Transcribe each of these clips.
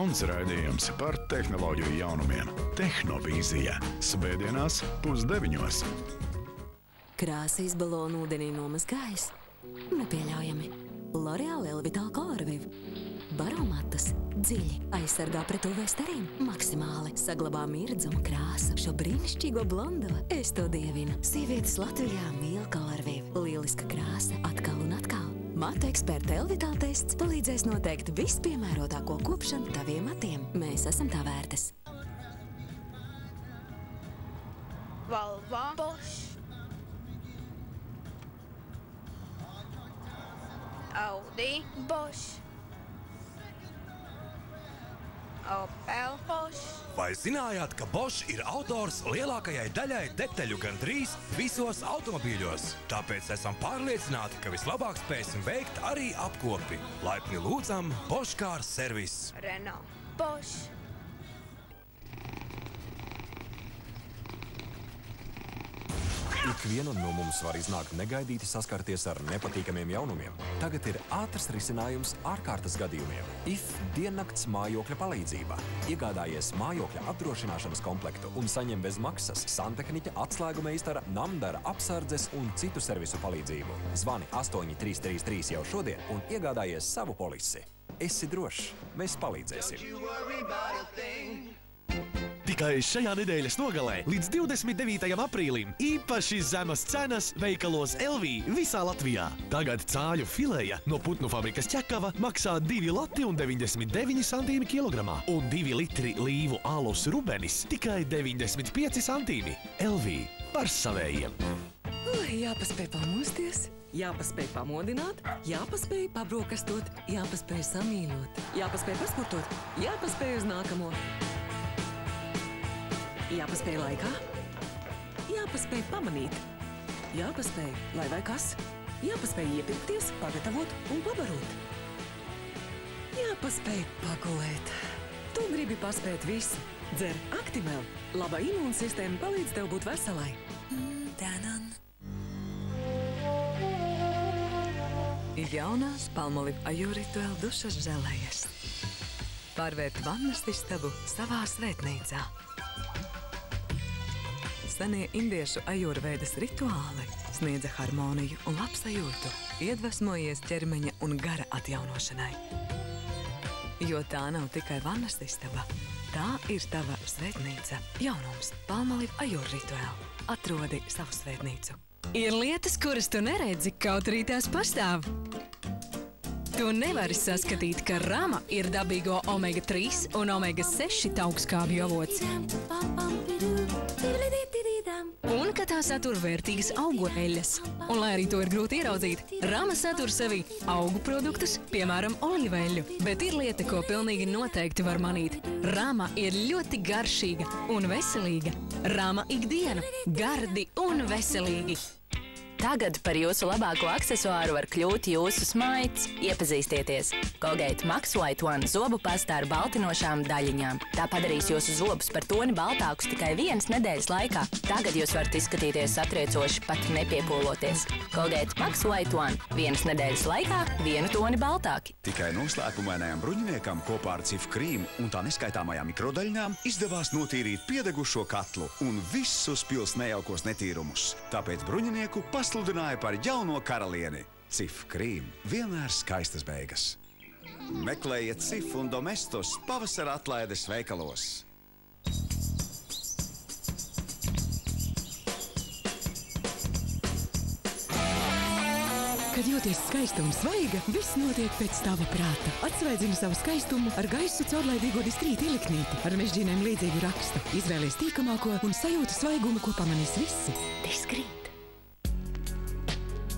Jauns raidījums par tehnoloģiju jaunumiem. Tehnovīzija. Svētdienās 8:30. Krāsīs balonu ūdenī nomazgājis? Nepieļaujami. L'Oreal Elvital Color Viv. Baromatas dziļi aizsargā pret UV starību maksimāli. Saglabā mirdzumu krāsu. Šo brīnišķīgo blondo es to dievinu. Sievietes Latvijā mīl Color Viv. Lieliska krāsa atkal un atkal. Matu eksperta Elvital tests palīdzēs noteikt vispiemērotāko kopšanu taviem matiem. Mēs esam tā vērtas. Volvo, Bosch, Audi, Bosch, Opel, Bosch. Vai zinājāt, ka Bosch ir autors lielākajai daļai detaļu gandrīz visos automobīļos? Tāpēc esam pārliecināti, ka vislabāk spēsim veikt arī apkopi. Laipni lūdzam Bosch Car Service. Renault, Bosch. Ikvienam no mums var iznākt negaidīti saskarties ar nepatīkamiem jaunumiem. Tagad ir ātrs risinājums ārkārtas gadījumiem. IF diennakts mājokļa palīdzība. Iegādājies mājokļa apdrošināšanas komplektu un saņem bez maksas santehniķa, atslēgumeistara, namdara, apsardzes un citu servisu palīdzību. Zvani 8333 jau šodien un iegādājies savu polisi. Esi drošs, mēs palīdzēsim. Tikai šajā nedēļas nogalē līdz 29. aprīlim īpaši zemas cenas veikalos LV visā Latvijā. Tagad cāļu fileja no putnu fabrikas Ķekava maksā 2,99 centīmi kilogramā un 2 litri līvu alus rubenis tikai 95 centīmi. LV par savējiem. Jāpaspēj pamosties, jāpaspēj pamodināt, jāpaspēj pabrokastot, jāpaspēj samīļot, jāpaspēj pasportot, jāpaspēj uz nākamo. Jāpaspēj laikā, jāpaspēj pamanīt, jāpaspēj, lai vai kas, jāpaspēj iepirkties, pagatavot un pabarot. Jāpaspēj pagulēt. Tu gribi paspēt visu. Dzer Actimel. Laba imūnsistēma palīdz tev būt veselai. Jaunās Palmolive Ajurituel dušas želejas. Pārvērt vannas istabu savā svētnīcā. Senie indiešu ajurvēdas rituāli sniedza harmoniju un labsajūtu, iedvesmojies ķermeņa un gara atjaunošanai. Jo tā nav tikai vannas istaba, tā ir tava svētnīca. Jaunums Palmolive Ajurrituel. Atrodi savu svētnīcu. Ir lietas, kuras tu neredzi, kaut arī tās pastāv. Tu nevari saskatīt, ka rama ir dabīgo omega-3 un omega-6 augstskābju avots. Un ka tā satur vērtīgas augu eļļas. Un, lai arī to ir grūti ieraudzīt, rama satur sevī augu produktus, piemēram, olīveļļu. Bet ir lieta, ko pilnīgi noteikti var manīt. Rama ir ļoti garšīga un veselīga. Rama ikdienu. Gardi un veselīgi. Tagad par jūsu labāko aksesuāru var kļūt jūsu smaids. Iepazīstieties! Colgate Max White One zobu pasta ar baltinošām daļiņām. Tā padarīs jūsu zobus par toni baltākus tikai 1 nedēļas laikā. Tagad jūs varat izskatīties satriecoši, pat nepiepūloties. Colgate Max White One. 1 nedēļas laikā 1 toni baltāki. Tikai noslēpumainajam bruņiniekam kopā ar Cif krīmu un tā neskaitāmajām mikrodaļņām izdevās notīrīt piedegušo katlu un visus pils nejaukos netīrumus. Tāpēc bruņinieku pasludināja par jauno karalieni. Cif krīm vienmēr skaistas beigas. Meklējiet Cif un Domestos pavasara atlaides veikalos. Kad jūties skaista un svaiga, viss notiek pēc tava prāta. Atsvaidzini savu skaistumu ar gaisu caurlaidīgo diskrīti iliknīti ar mežģīnēm līdzīgu rakstu. Izvēlies tīkamāko un sajūti svaigumu, ko pamanīs visi. Diskrīt.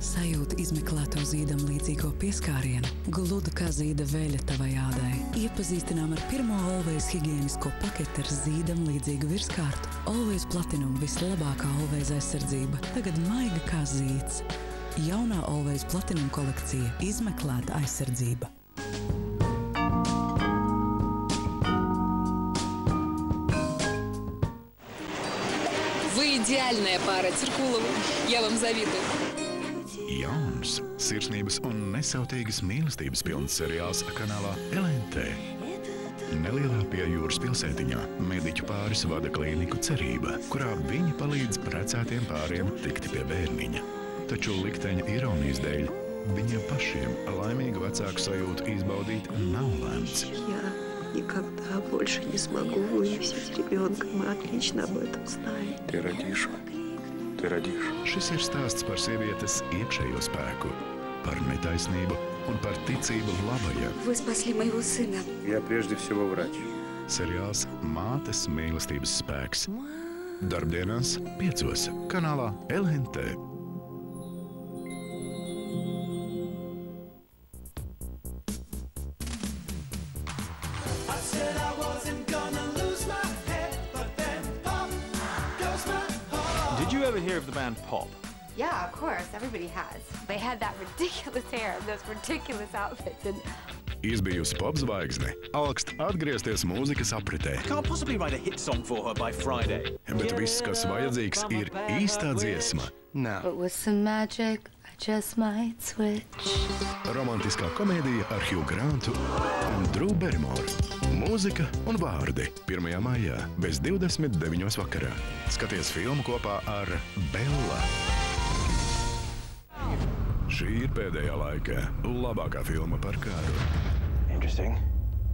Sajūti izmeklēto zīdam līdzīgo pieskārienu, gludu kā zīda veļa tavai ādai. Iepazīstinām ar pirmo Always higienisko paketi ar zīdam līdzīgu virskārtu. Always Platinum vislabākā Always aizsardzība, tagad maiga kā zīds. Jaunā Always Platinum kolekcija – izmeklēta aizsardzība. Вы идеальная пара, Циркулова. Я вам завидую. Jauns, sirsnības un nesautīgas mīlestības pilns seriāls kanālā LNT. nelielā pie jūras pilsētiņā mediķu pāris vada klīniku Cerība, kurā viņi palīdz precētiem pāriem tikti pie bērniņa. Taču likteņa ironijas dēļ viņiem pašiem laimīgu vecāku sajūtu izbaudīt nav lemts. Я никогда больше не смогу выносить ребенка. Мы отлично об этом знаем. Ты родишь. Ты родишь. Šis ir stāsts par sievietes iekšējo spēku, par netaisnību un par ticību labajam. Вы спасли моего сына. Я прежде всего врач. Seriāls Mātes mīlestības spēks. Darbdienās 5. kanālā LNT. Did you ever hear of the band Pop? Yeah, of course. Everybody has. They had that ridiculous hair and those ridiculous outfits. And Izbijusi popzvaigzne augst atgriezties mūzikas apritē. Can't possibly write a hit song for her by Friday. Bet viss, kas vajadzīgs, ir īstā dziesma. But with some magic, I just might switch. Romantiskā komēdija ar Hugh Grantu un Drew Barrymore. Mūzika un vārdi 1. maijā bez 29. vakarā. Skaties filmu kopā ar Bella. Šī ir pēdējā laikā labākā filma par karu. Interesting.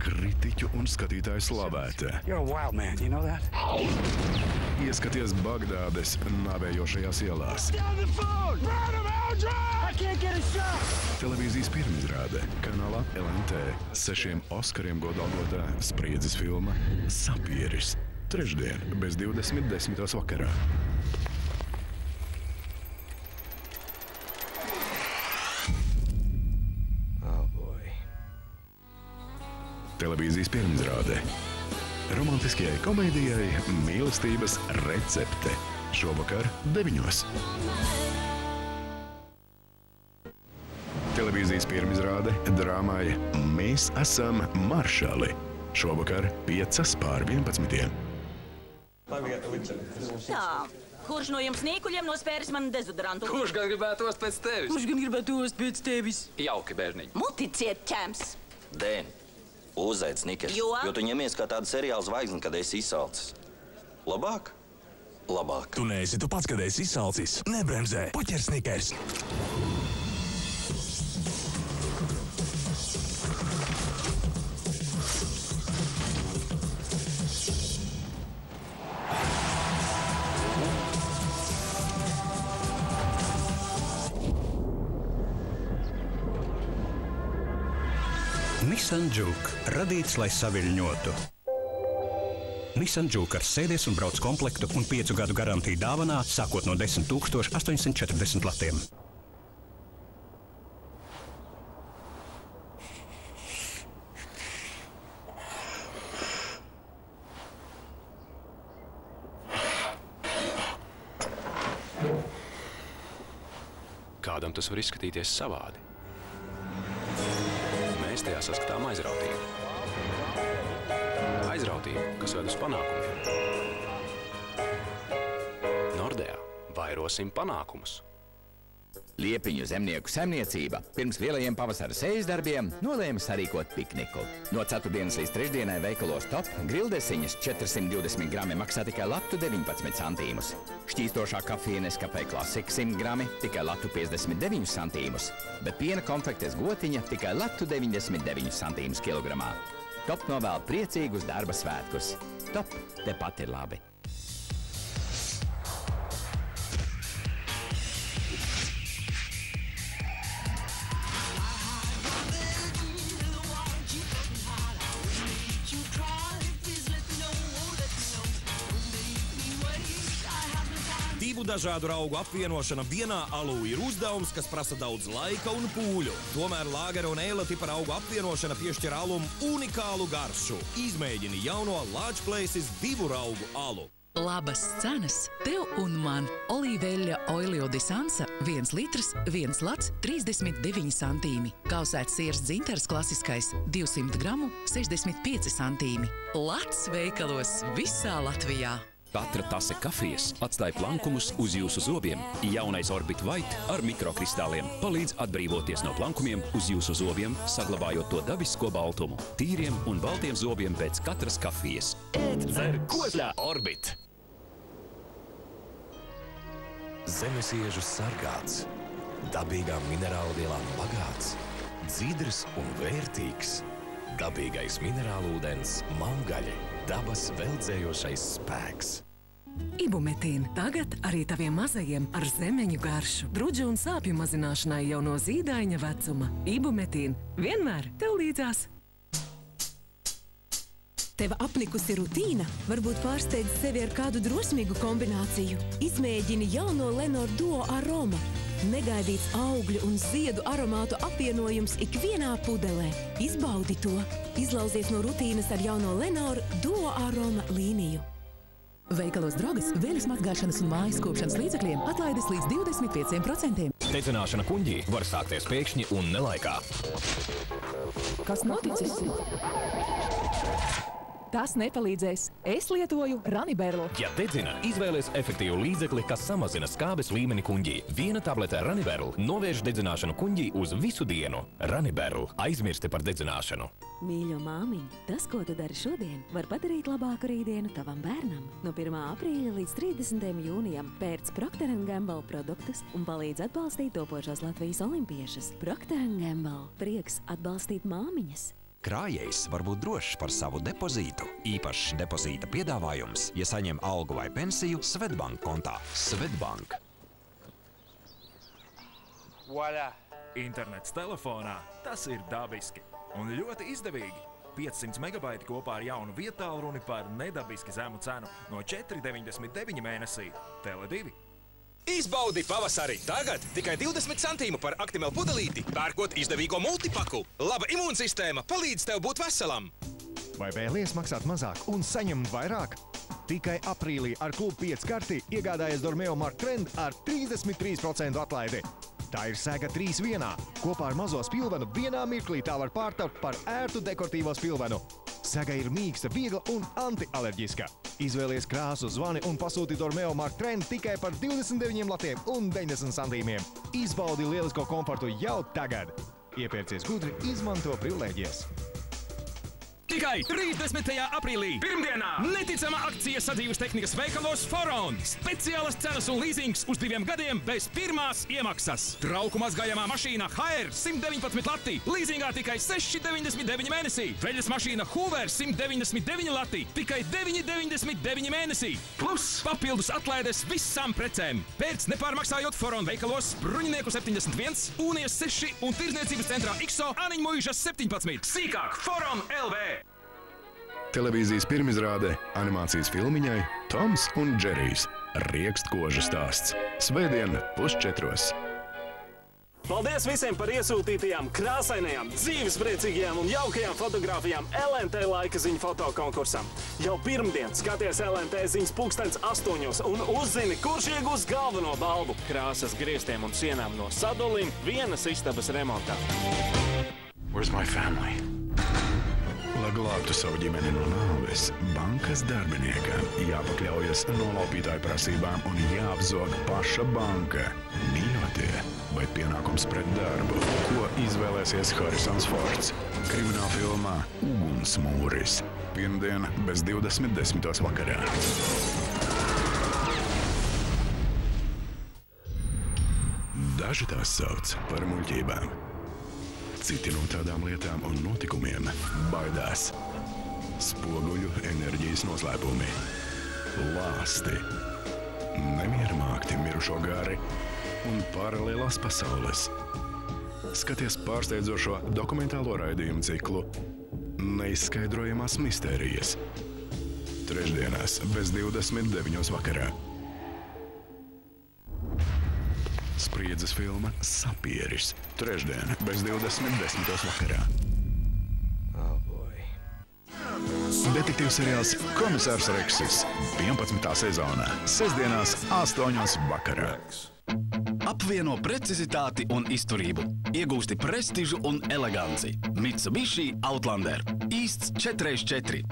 Kritiķu un skatītāju slavēta. You're a wild man, you know that? Ieskaties Bagdādes nāvējošajās ielās. Televīzijas pirmizrāde kanālā LNT 6 Oskariem godalgotā spriedzes filma Sapieris. Trešdien bez 20.10. vakarā. Televīzijas pirmizrāde. Romantiskajai komēdijai mīlestības recepte. Šovakar 9. Televīzijas pirmizrāde drāmai Mēs esam maršali. Šovakar 5:11. Tā, kurš no jums nīkuļiem nospēris man dezodorantu? Kurš gan gribētu ost pēc tevis? Kurš gan gribētu ost pēc tevis? Jauki, bērniņi. Muticiet, ķems! Dēn, uzaic Snickers, Jo? jo tu ņemies kā tāda seriāla zvaigzne, kad esi izsalcis. Labāk? Labāk. Tu neesi tu pats, kad esi izsalcis. Nebremzē, paķer Snickers. Nissan Juke radīts, lai saviļņotu. Nissan Juke ar sēdies un brauc komplektu un 5 gadu garantiju dāvanā, sākot no 10,840 latiem. Kādam tas var izskatīties savādi. Mēs tajā saskatām aizrautību. Aizrautību, kas ved uz panākumiem. Nordea vairosim panākumus. Liepiņu zemnieku saimniecība pirms lielajiem pavasara sējas darbiem nolēma sarīkot pikniku. No ceturtdienas līdz trešdienai veikalos Top grildesiņas 420 grami maksā tikai latu 19 centīmus. Šķīstošā kafija Nescafé Classic 100 grami tikai latu 59 centīmus, bet piena konfektes gotiņa tikai latu 99 centīmus kilogramā. Top novēl priecīgus darba svētkus. Top tepat ir labi. Divu dažādu raugu apvienošana vienā alū ir uzdevums, kas prasa daudz laika un pūļu. Tomēr Lāgera un Eila tipa raugu apvienošana piešķir alum unikālu garšu. Izmēģini jauno Large Places divu raugu alu. Labas cenas tev un man. Olīveļa Oilio Disansa 1 litrs, 1 lats, 39 centīmi. Kausēts siers dzintars klasiskais 200 gramu, 65 centīmi. Lats veikalos visā Latvijā. Katra tase kafijas atstāja plankumus uz jūsu zobiem. Jaunais Orbit White ar mikrokristāliem palīdz atbrīvoties no plankumiem uz jūsu zobiem, saglabājot to dabisko baltumu. Tīriem un baltiem zobiem pēc katras kafijas. Ēd, dzer, kozļā Orbit! Zemesiežu sargāts, dabīgām minerālvielām bagāts, dzidrs un vērtīgs, dabīgais minerālūdens Malgaļa, dabas veldzējošais spēks. Ibumetīna tagad arī taviem mazajiem ar zemeņu garšu, drudžu un sāpju mazināšanai jau no zīdaiņa vecuma. Ibumetīna vienmēr tev līdzās. Tev apnikusi rutīna? Varbūt pārsteidz sevi ar kādu drosmīgu kombināciju. Izmēģini jauno Lenor Duo Aroma. Negaidīts augļu un ziedu aromātu apvienojums ikvienā pudelē. Izbaudi to. Izlauzies no rutīnas ar jauno Lenor Duo Aroma līniju. Veikalos Drogas veļas mazgāšanas un mājas kopšanas līdzekļiem atlaides līdz 25%. Dedzināšana kuņģī var sākties pēkšņi un nelaikā. Kas noticis? Tas nepalīdzēs. Es lietoju Raniberlu. Ja dedzina, izvēlies efektīvu līdzekli, kas samazina skābes līmeni kuņģī. Viena tabletē Raniberlu novērš dedzināšanu kuņģī uz visu dienu. Raniberlu. Aizmirsti par dedzināšanu. Mīļo māmiņ, tas, ko tu dari šodien, var padarīt labāku rītdienu tavam bērnam. No 1. aprīļa līdz 30. jūnijam pērc Procter & Gamble produktus un palīdz atbalstīt topošos Latvijas olimpiešus. Procter & Gamble. Prieks atbalstīt māmiņas. Krājējs var būt drošs par savu depozītu. Īpašs depozīta piedāvājums, ja saņem algu vai pensiju Svetbank kontā. Svetbank. Voilà! Internets telefonā. Tas ir dabiski un ļoti izdevīgi. 500 megabaiti kopā ar jaunu vietālruni par nedabiski zemu cenu no 4,99 mēnesī. Tele2. Izbaudi pavasari! Tagad tikai 20 centīmu par Actimel pudelīti, pērkot izdevīgo multipaku. Laba imūnsistēma palīdz tev būt veselam! Vai vēlies maksāt mazāk un saņemt vairāk? Tikai aprīlī ar Klubu 5 karti iegādājies Dormeo Mark Trend ar 33% atlaidi. Tā ir sēga 3 vienā. Kopā ar mazo spilvenu vienā mirklī tā var pārtapt par ērtu dekoratīvo spilvenu. Sega ir mīksta, viegla un antialerģiska. Izvēlies krāsu, zvani un pasūti Dormeo Mark Trend tikai par 29 latiem un 90 centīmiem. Izbaudi lielisko komfortu jau tagad. Iepērcies gudri, izmanto privilēģijas. Tikai 30. aprīlī, pirmdienā, neticama akcija sadzīves tehnikas veikalos Foron. Speciālas cenas un līzings uz 2 gadiem bez pirmās iemaksas. Trauku mazgājamā mašīna HR 119 lati, līzingā tikai 6,99 mēnesī. Veļas mašīna Hoover 199 lati, tikai 9,99 mēnesī. Plus papildus atlaides visām precēm. Pēc nepārmaksājot Foron veikalos Bruņinieku 71, Unijas 6 un Tirdzniecības centrā Ikso Aniņmuižas 17. Sīkāk Foron LV. Televīzijas pirmizrāde animācijas filmiņai Toms un Džerijs – Riekstkožu stāsts. Svētdien 3:30. Paldies visiem par iesūtītajām, krāsainajām, dzīvespriecīgajām un jaukajām fotogrāfijām LNT laika ziņu fotokonkursam. Jau pirmdien skaties LNT ziņas 8:00 un uzzini, kurš iegūs galveno balvu. Krāsas griestiem un sienām no Sadulim vienas istabas remontā. Where's my family? Lai glābtu savu ģimeni no nāves, bankas darbiniekam jāpakļaujas nolaupītāju prasībām un jāapzog paša banka. Mīļotie vai pienākums pret darbu? Ko izvēlēsies Harisons Fords? Kriminālfilmā Ugunsmūris. Pirmdien bez 20:10 vakarā. Daži tās sauc par muļķībām. Citi no tādām lietām un notikumiem baidās. Spoguļu enerģijas noslēpumi, lāsti, nemiermākti mirušo gari un paralēlās pasaules. Skaties pārsteidzošo dokumentālo raidījumu ciklu Neizskaidrojamās mistērijas. Trešdienās bez 29 vakarā. Spriedzes filma Sapieris. Trešdien bez 20:10 vakarā. Detektīvs seriāls Komisārs Reksis. 11. sezonā. Sestdienās 8:00 vakarā. Apvieno precizitāti un izturību. Iegūsti prestižu un eleganci. Mitsubishi Outlander. Īsts 4x4.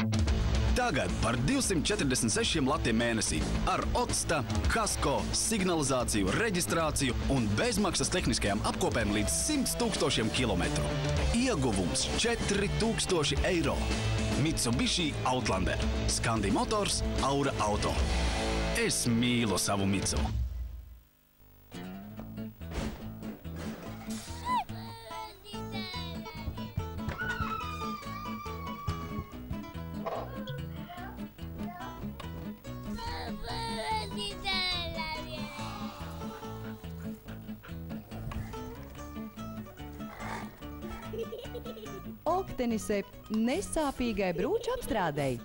Tagad par 246 latiem mēnesī ar Otsta, Kasko, signalizāciju, reģistrāciju un bezmaksas tehniskajām apkopēm līdz 100 000 kilometru. Ieguvums 4000 eiro. Mitsubishi Outlander. Scandi Motors, Aura Auto. Es mīlu savu Mitsu. Octenisep nesāpīgai brūču apstrādei.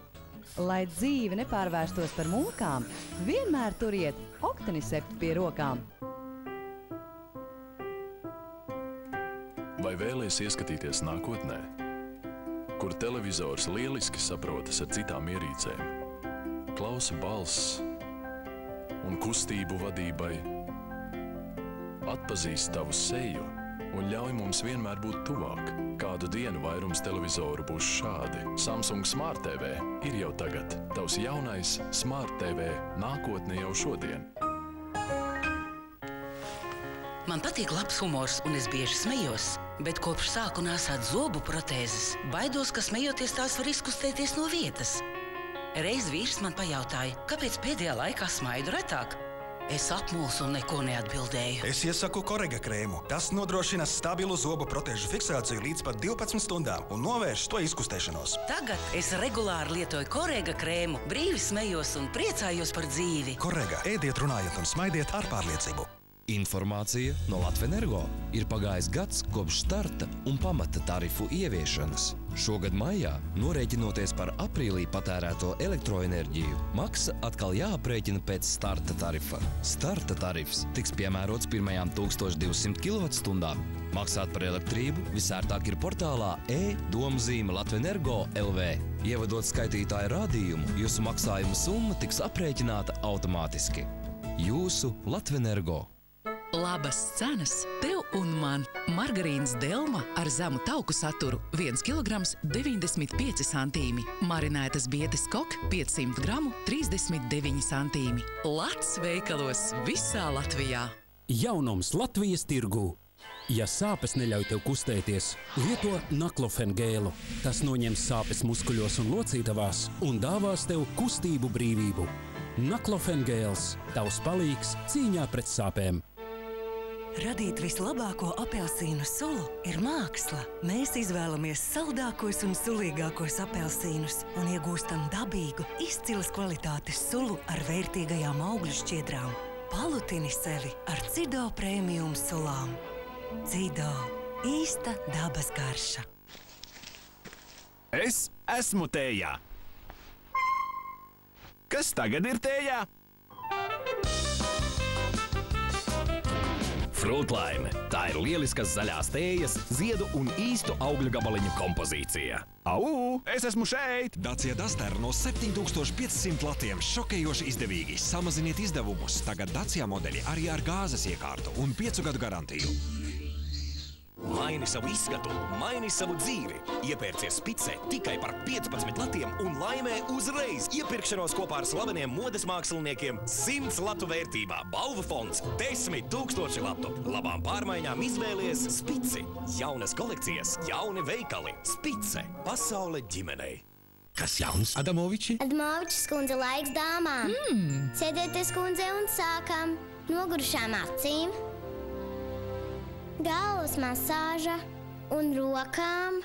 Lai dzīve nepārvērstos par mūkām, vienmēr turiet Octenisep pie rokām. Vai vēlies ieskatīties nākotnē, kur televizors lieliski saprotas ar citām ierīcēm, klausa balss un kustību vadībai, atpazīst tavu seju un ļauj mums vienmēr būt tuvāk. Kādu dienu vairums televizoru būs šādi. Samsung Smart TV ir jau tagad. Tavs jaunais Smart TV nākotne jau šodien. Man patīk labs humors un es bieži smejos, bet kopš sāku nāsāt zobu protēzes, baidos, ka smejoties tās var izkustēties no vietas. Reiz vīrs man pajautāja, kāpēc pēdējā laikā smaidu retāk. Es apmulsu un neko neatbildēju. Es iesaku Korega krēmu. Tas nodrošina stabilu zobu protēžu fiksāciju līdz pat 12 stundām un novērš to izkustēšanos. Tagad es regulāri lietoju Korega krēmu, brīvi smejos un priecājos par dzīvi. Korega, ēdiet, runājiet un smaidiet ar pārliecību. Informācija no Latvenergo. Ir pagājis gads kopš starta un pamata tarifu ieviešanas. Šogad maijā, norēķinoties par aprīlī patērēto elektroenerģiju, maksa atkal jāaprēķina pēc starta tarifa. Starta tarifs tiks piemērots pirmajām 1200 kWh. Maksāt par elektrību visērtāk ir portālā e-domzīme Latvenergo LV. Ievadot skaitītāju rādījumu, jūsu maksājuma summa tiks aprēķināta automātiski. Jūsu Latvenergo. Labas cenas tev un man. Margarīnas Delma ar zemu tauku saturu 1 kg 95 centīmi. Marinētas bietes kok 500 gramu 39 centīmi. Lats veikalos visā Latvijā. Jaunums Latvijas tirgū. Ja sāpes neļauj tev kustēties, lieto Naklofen gēlu. Tas noņems sāpes muskuļos un locītavās un dāvās tev kustību brīvību. Naklofen gēls – tavs palīgs cīņā pret sāpēm. Radīt vislabāko apelsīnu sulu ir māksla. Mēs izvēlamies saldākos un sulīgākos apelsīnus un iegūstam dabīgu, izcilas kvalitātes sulu ar vērtīgajām augļu šķiedrām. Palutini sevi ar Cido premium sulām. Cido – īsta dabas garša. Es esmu tējā. Kas tagad ir tējā? Fruitline. Tā ir lieliskas zaļās tējas, ziedu un īstu augļu gabaliņu kompozīcija. Au! Es esmu šeit! Dacia Duster no 7500 latiem šokējoši izdevīgi. Samaziniet izdevumus. Tagad Dacia modeļi arī ar gāzes iekārtu un 5 gadu garantiju. Maini savu izskatu, maini savu dzīvi. Iepērcies Spicē tikai par 15 latiem un laimē uzreiz. Iepirkšanos kopā ar slaveniem modes māksliniekiem 100 latu vērtībā. Balvu fonds 10 000 latu. Labām pārmaiņām izvēlies Spici. Jaunas kolekcijas, jauni veikali. Spice. Pasaule ģimenei. Kas jauns, Adamoviči? Adamovičs kundze, laiks dāmām. Sēdieties, kundze, un sākam. Nogurušām acīm. Galvas masāža un rokām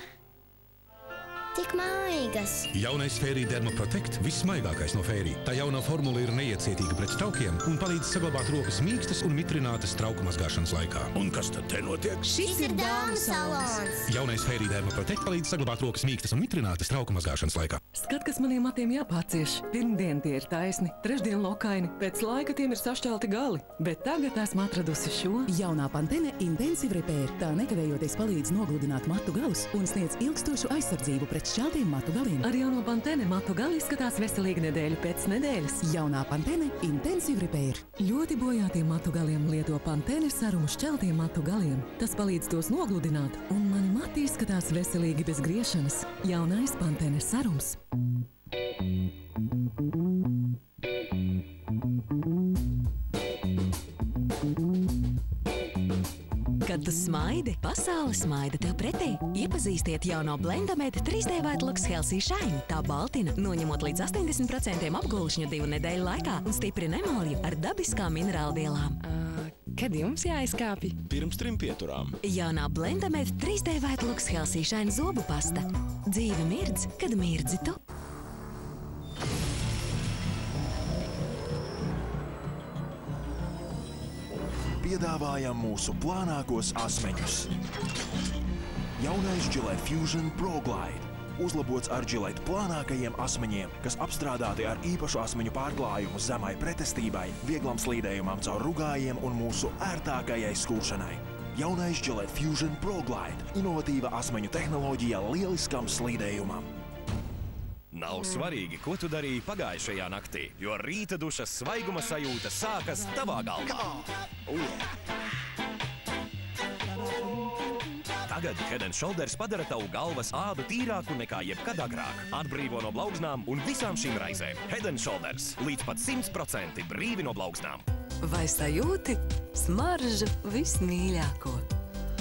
tik maigas. Jaunais Fairy Derma Protect – vissmaigākais no Fairy. Tā jaunā formula ir neiecietīga pret traukiem un palīdz saglabāt rokas mīkstas un mitrinātas trauku mazgāšanas laikā. Un kas tad te notiek? Šis ir dāmu salons. Jaunais Fairy Derma Protect palīdz saglabāt rokas mīkstas un mitrinātas trauku mazgāšanas laikā. Skat, kas maniem matiem jāpārcieš. Pirmdien tie ir taisni, trešdien lokaini, pēc laika tiem ir sašķelti gali. Bet tagad esmu atradusi šo. Jaunā Pantene Intensive Repair. Tā nekavējoties palīdz nogludināt matu galus un sniedz ilgstošu aizsardzību pret šķeltiem matu galiem. Ar jauno Pantene matu gali izskatās veselīgi nedēļu pēc nedēļas. Jaunā Pantene Intensive Repair. Ļoti bojātiem matu galiem lieto Pantene sarumu šķeltiem matu galiem. Tas palīdz tos nogludināt, un mani mati izskatās veselīgi bez griešanas. Jaunais Pantene sarums. Kad tu smaidi, pasaule smaida tev pretī. Iepazīstiet jauno Blendamed 3D White Looks Healthy Shine. Tā baltina, noņemot līdz 80% apgulšņu 2 nedēļu laikā un stiprina emāļu ar dabiskām minerālvielām. Kad jums jāizkāpj? Pirms 3 pieturām. Jaunā Blendamed 3D White Looks Healthy Shine zobu pasta. Dzīve mirdz, kad mirdzi tu. Piedāvājam mūsu plānākos asmeņus. Jaunais Gillette Fusion Pro Glide. Uzlabots ar Gillette plānākajiem asmeņiem, kas apstrādāti ar īpašu asmeņu pārklājumu zemai pretestībai, vieglam slīdējumam caur rugājiem un mūsu ērtākajai skūšanai. Jaunais Gillette Fusion Pro Glide. Inovatīva asmeņu tehnoloģija lieliskam slīdējumam. Nav svarīgi, ko tu darīji pagājušajā naktī, jo rīta dušas svaiguma sajūta sākas tavā galvā. Tagad Head & Shoulders padara tavu galvas ādu tīrāku nekā jebkad agrāk. Atbrīvo no blaugsnām un visām šīm raizēm. Head & Shoulders līdz pat 100% brīvi no blaugsnām. Vai sajūti smaržu vismīļāko?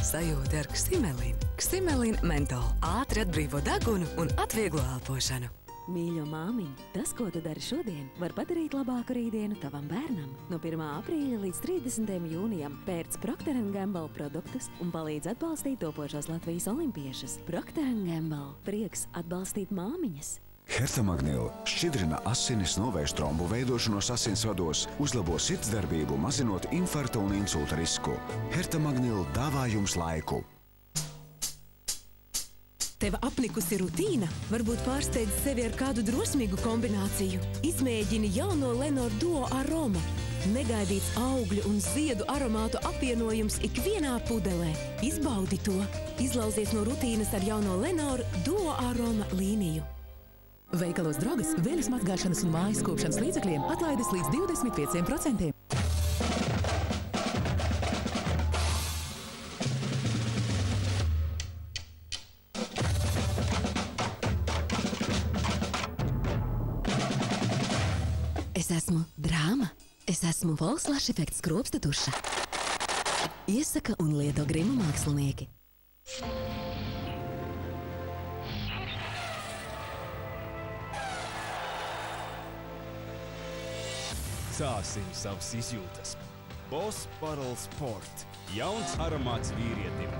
Sajūti ar Ksimelinu. Ksimelina mentol ātri atbrīvo degunu un atvieglo elpošanu. Mīļo māmiņ, tas, ko tu dari šodien, var padarīt labāku rītdienu tavam bērnam. No 1. aprīļa līdz 30. jūnijam pērc Procter & Gamble produktus un palīdz atbalstīt topošos Latvijas olimpiešus. Procter & Gamble – prieks atbalstīt māmiņas. Hertamagnil šķidrina asinis, novērš trombu veidošanos asinsvados, uzlabo sirdsdarbību, mazinot infarkta un insulta risku. Hertamagnil dāvā jums laiku. Tev apnikusi rutīna? Varbūt pārsteidz sevi ar kādu drosmīgu kombināciju. Izmēģini jauno Lenor Duo Aroma. Negaidīts augļu un ziedu aromātu apvienojums ikvienā pudelē. Izbaudi to. Izlauzies no rutīnas ar jauno Lenor Duo Aroma līniju. Veikalos Drogas veļas mazgāšanas un mājas kopšanas līdzekļiem atlaides līdz 25%. Es esmu drāma. Es esmu Volkswagen efekts skropsta tuša. Iesaka un lieto grimu mākslinieki. Sāsim savas izjūtas. Boss Bottle Sport. Jauns aromāts vīrietim.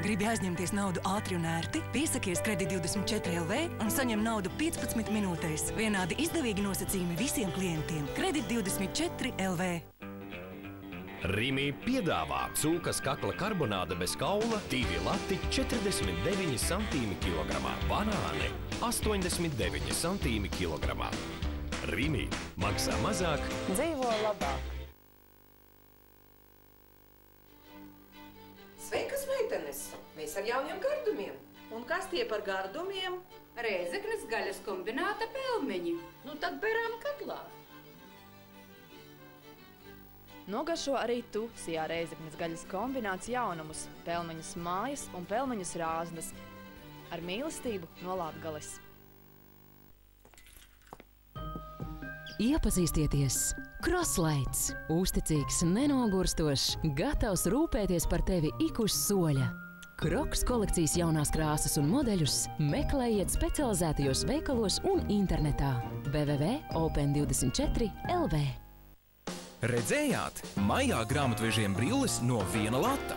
Gribi aizņemties naudu ātri un ērti? Piesakies Kredit24 LV un saņem naudu 15 minūtēs. Vienādi izdevīgi nosacījumi visiem klientiem. Kredit24 LV. Rimi piedāvā cūkas kakla karbonāde bez kaula, 2 lati 49 centīmi kilogramā, banāni 89 centīmi kilogramā. Rimi maksā mazāk, dzīvo labāk. Sveikas, meitenes! Mēs ar jauniem gardumiem. Un kas tie par gardumiem? Rēzeknes gaļas kombināta pelmeņi. Nu tad berām katlā. Nogaršo arī tu Sijā Rēzeknes gaļas kombināts jaunumus, pelmeņus mājas un pelmeņus rāznas. Ar mīlestību no Latgales. Iepazīstieties! Crosslights – uzticīgs, nenogurstošs, gatavs rūpēties par tevi ik uz soļa. Crocs kolekcijas jaunās krāsas un modeļus meklējiet specializētajos veikalos un internetā www.open24 LV. Redzējāt? Maijā grāmatvežiem brilles no 1 lata.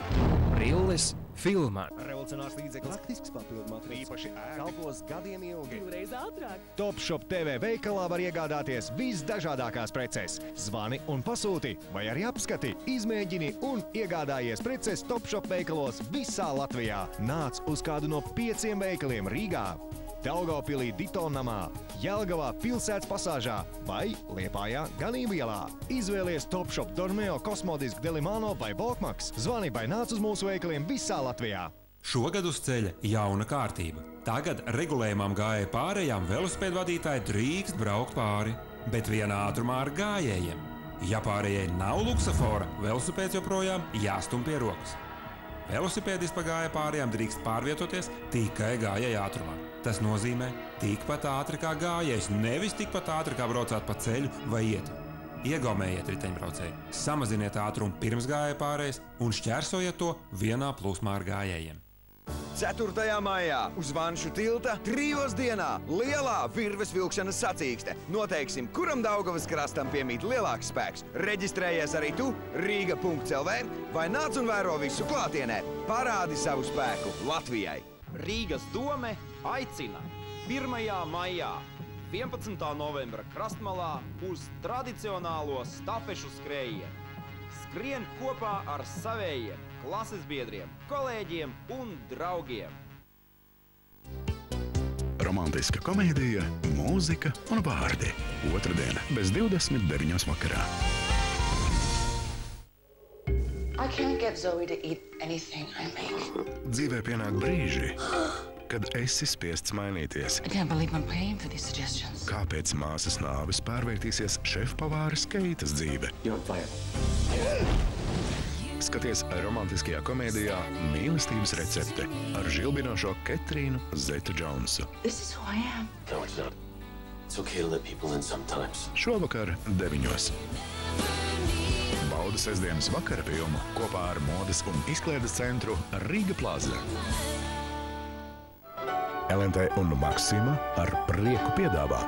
Brilles filmā. Revolucionārs līdzeklis. Praktisks papildu materiāls. Īpaši kalpos gadiem ilgi. Divreiz ātrāk. Topshop TV veikalā var iegādāties visdažādākās preces. Zvani un pasūti, vai arī apskati, izmēģini un iegādājies preces Topshop veikalos visā Latvijā. Nāc uz kādu no 5 veikaliem Rīgā, Daugavpilī Ditonamā, Jelgavā Pilsētas pasāžā vai Liepājā Ganību ielā. Izvēlies Topshop Dormeo, Kosmodisk, Delimano vai Volkmaks. Zvani vai nāc uz mūsu veikaliem visā Latvijā. Šogad uz ceļa jauna kārtība. Tagad regulējumam gājēju pārējām velosipēdu vadītāji drīkst braukt pāri, bet vienā ātrumā ar gājējiem. Ja pārējai nav luksafora, velosipēds joprojām jāstum pie rokas. Velosipēdists pa gājēju pārējām drīkst pārvietoties tikai gājēju ātrumā. Tas nozīmē tikpat ātri kā gājējs, nevis tikpat ātri kā braucāt pa ceļu vai ietu. Iegaumējiet riteņbraucēju, samaziniet ātrumu pirms gājēju pārējas un šķērsojiet to vienā plūsmā ar gājējiem. 4. maijā uz Vanšu tilta 3 dienā lielā virves vilkšanas sacīkste. Noteiksim, kuram Daugavas krastam piemīt lielāks spēks. Reģistrējies arī tu Rīga.lv vai nāc un vēro visu klātienē. Parādi savu spēku Latvijai. Rīgas dome aicina 1. maijā 11. novembra Krastmalā uz tradicionālo stafešu skrējienu. Skrien kopā ar savējiem, klases biedriem, kolēģiem un draugiem. Romantiska komēdija, mūzika un vārdi. Otrdiena bez 29 vakarā. I can't get Zoe to eat anything I make. Dzīvē pienāk brīži, kad esi spiests mainīties. I can't believe I'm paying for these suggestions. Kāpēc māsas nāves pārvērtīsies šefpavāras Keitas dzīve? Skaties romantiskajā komēdijā Mīlestības recepte ar žilbinošo Ketrīnu Zeta-Džonsu. This is who I am. No, it's not. It's okay to let people in sometimes. Šovakar 9. Bauda sestdienas vakara filmu kopā ar modes un izklaides centru Rīga Plaza. LNT un Maxima ar prieku piedāvā.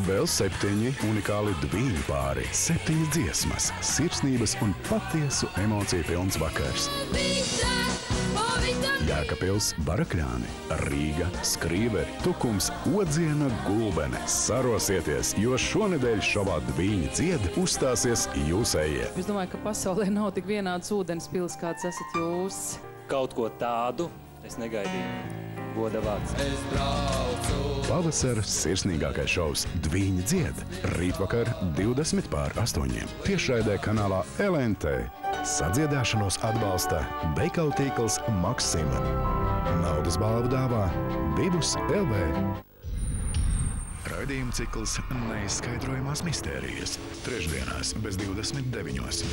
Vēl 7 unikāli dviņu pāri, 7 dziesmas, sirsnības un patiesu emociju pilns vakars. Jēkabpils, Barakļāni, Rīga, Skrīveri, Tukums, Odziena, Gulbene. Sarosieties, jo šonedēļ šovā dviņi dzied uzstāsies jūsējie. Es domāju, ka pasaulē nav tik vienāds ūdens pils, kāds esat jūs. Kaut ko tādu es negaidīju. Goda vārds. Es braucu. Pavasara sirsnīgākais šovs Dviņi dzied. Rītvakar 20:8. Tiešraidē kanālā LNT. Sadziedāšanos atbalsta veikalu tīkls Maxima. Naudas balvu dāvā Bibus LV. Raidījuma cikls Neizskaidrojamās mistērijas. Trešdienās bez 29.